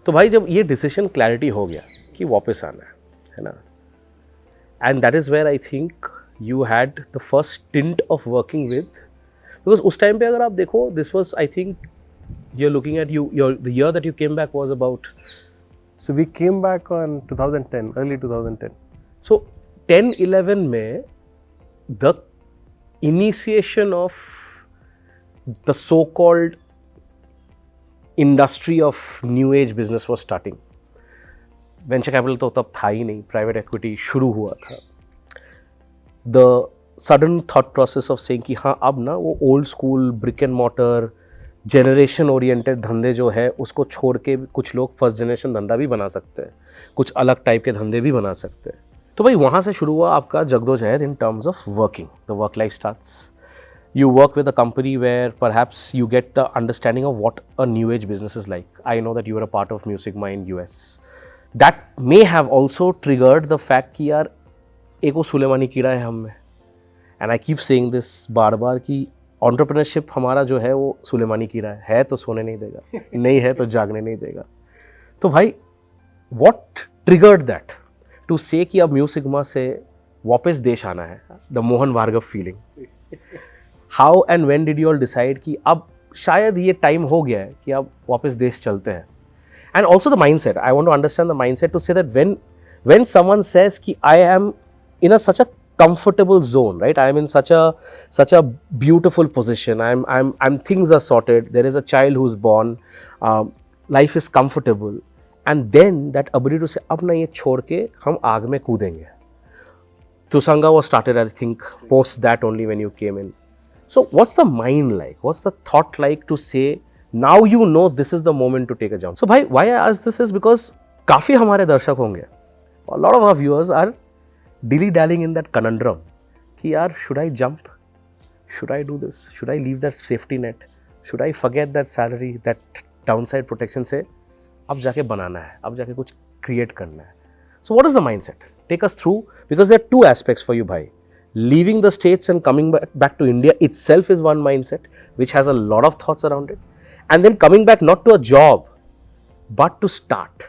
तो भाई जब ये डिसीजन क्लैरिटी हो गया कि वापस आना है ना, and that is where I think you had the first stint of working with, because उस टाइम पे अगर आप देखो this was I think you're looking at the year that you came back was about, so we came back on 2010, early 2010. so 10-11 में the initiation of the so-called industry of new age business was starting. Venture capital तो तब था ही नहीं, private equity शुरू हुआ था. The sudden thought process of saying कि हाँ अब ना वो old school brick and mortar generation oriented धंधे जो है उसको छोड़ के कुछ लोग फर्स्ट जनरेशन धंधा भी बना सकते हैं, कुछ अलग टाइप के धंधे भी बना सकते हैं. तो भाई वहाँ से शुरू हुआ आपका जगदोजहद in terms of working. The work life starts. You work with a company where perhaps you get the understanding of what a new age business is like. I know that you were a part of Music Mind US. That may have also triggered the fact कि यार एक वो सुलेमानी कीड़ा है हम में. And I keep saying this बार बार कि entrepreneurship हमारा जो है वो सुलेमानी कीड़ा है तो सोने नहीं देगा, नहीं है तो जागने नहीं देगा. तो भाई what triggered that to say कि अब म्यूजिक सिग्मा से वापस देश आना है, the Mohan Bhargava feeling. How and when did you all decide कि अब शायद ये टाइम हो गया है कि अब वापस देश चलते हैं? And also the mindset. I want to understand the mindset to say that when someone says कि I am in such a comfortable zone, right? I am in such a beautiful position. I'm things are sorted. There is a child who's born. Life is comfortable. And then that ability to say अब ना ये छोड़ के हम आग में कूदेंगे. Tusanga was started, I think, post that only when you came in. So what's the mind like? What's the thought like to say, now you know this is the moment to take a jump? So bhai, why I ask this is because काफ़ी हमारे दर्शक होंगे. A lot of our viewers are dilly-dallying in that conundrum कि यार should I jump? Should I do this? Should I leave that safety net? Should I forget that salary, that downside protection से अब जाके बनाना है, अब जाके कुछ create करना है. So what is the mindset? Take us through, because there are two aspects for you bhai. Leaving the States and coming back to India itself is one mindset, which has a lot of thoughts around it. And then coming back not to a job, but to start.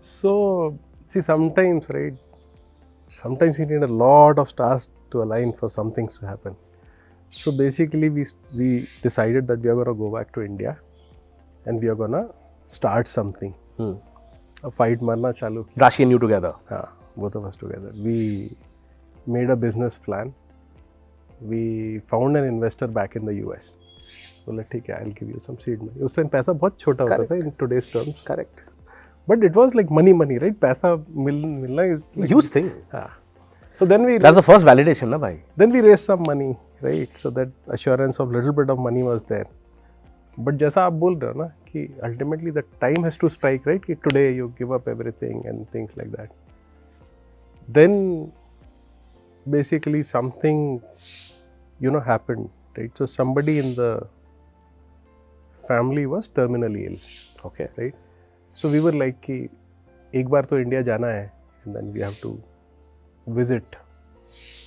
So, see, sometimes, right, sometimes you need a lot of stars to align for some things to happen. So, basically, we decided that we are going to go back to India and we are going to start something. A fight marna chalu. Rashi and you together? Yeah, both of us together. We made a business plan. We found an investor back in the US. बोला ठीक है, I'll give you some seed money. उस time पैसा बहुत छोटा होता था in today's terms. Correct. But it was like money, right? पैसा मिलना is like huge thing. हाँ. So then that's the first validation, ना भाई. Then we raised some money, right? So that assurance of little bit of money was there. But जैसा आप बोल रहे हो ना कि ultimately the time has to strike, right? कि today you give up everything and things like that. Then basically something happened, right? So somebody in the family was terminally ill. Okay. Right? So we were like कि एक बार तो India जाना है and then we have to visit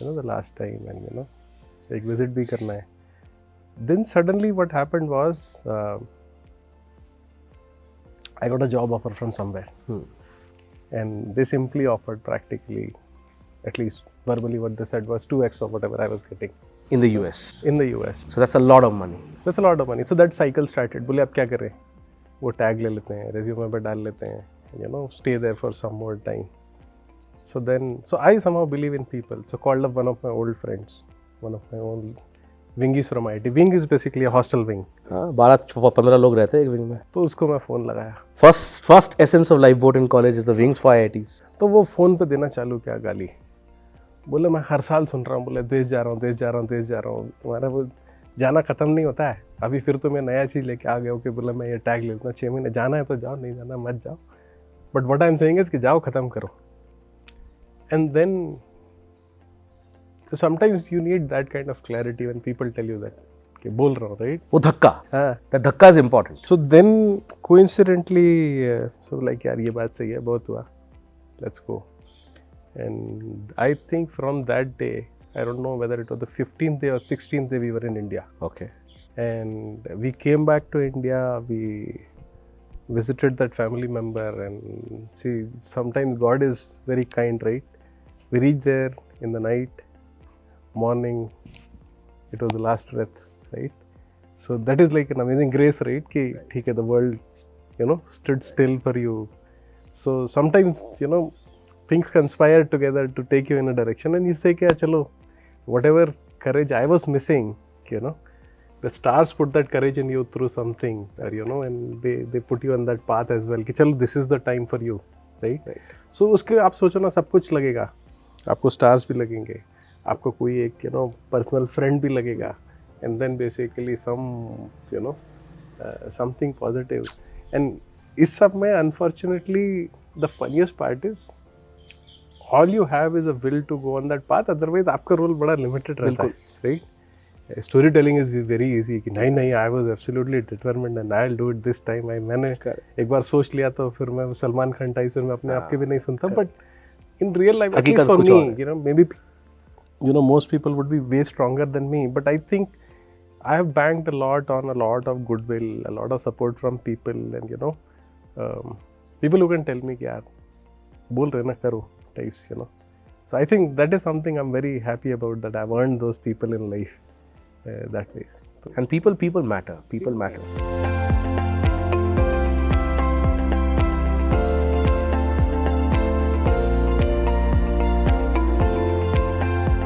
the last time and एक visit भी करना है. Then suddenly what happened was I got a job offer from somewhere. And they simply offered practically, at least verbally what they said was 2x of whatever I was getting. In the US? In the US. So that's a lot of money. That's a lot of money. So that cycle started. बोले अब क्या करें? वो tag ले लेते हैं, resume पे डाल लेते हैं, stay there for some more time. So I somehow believe in people. So called up one of my old friends, one of my own wingies from IT. Wing is basically a hostel wing. हाँ, 12-15 लोग रहते हैं एक wing में. तो उसको मैं phone लगाया. First essence of Lifeboat in college is the wings for IITs. तो वो फ़ोन पे देना चालू किया गाली. बोले मैं हर साल सुन रहा हूँ, बोले देश जा रहा हूँ. तुम्हारा वो जाना ख़त्म नहीं होता है. अभी फिर तो मैं नया चीज़ लेके आ गया हूँ कि बोला मैं ये टैग ले लूँ. 6 महीने जाना है तो जाओ, नहीं जाना मत जाओ. But what I am saying is कि जाओ, ख़त्म करो. And then sometimes you need that kind of clarity when people tell you that कि बोल रहा हूँ, राइट? वो धक्का, दैट धक्का is important. So then coincidentally so like यार ये बात सही है, बहुत हुआ, let's go. And I think from that day, I don't know whether it was the 15th day or 16th day, we were in India. Okay. And we came back to India. We visited that family member, and see, sometimes God is very kind, right? We reach there in the night, morning, it was the last breath, right? So that is like an amazing grace, right? Ki, theek hai, the world, stood still for you. So sometimes, things conspire together to take you in a direction, and you say, kya, chalo, whatever courage I was missing, the stars put that courage in you through something, or, and they put you on that path as well, कि चलो this is the time for you, right? So उसके आप सोचो ना, सब कुछ लगेगा, आपको stars भी लगेंगे, आपको कोई एक personal friend भी लगेगा, and then basically some something positive. And इस सब में unfortunately the funniest part is all you have is a will to go on that path, otherwise आपका role बड़ा limited रहता है, right? Story telling is very easy कि नहीं I was absolutely determined and I will do it this time. मैंने एक बार सोच लिया तो फिर मैं सलमान खान टाइप फिर मैं अपने आप के भी नहीं सुनता. But in real life at least for me may be most people would be way stronger than me, but I think I have banked a lot on a lot of goodwill, a lot of support from people, and people who can tell me कि यार बोल रहे ना करो types, so I think that is something I'm very happy about, that I've earned those people in life that way. And people matter.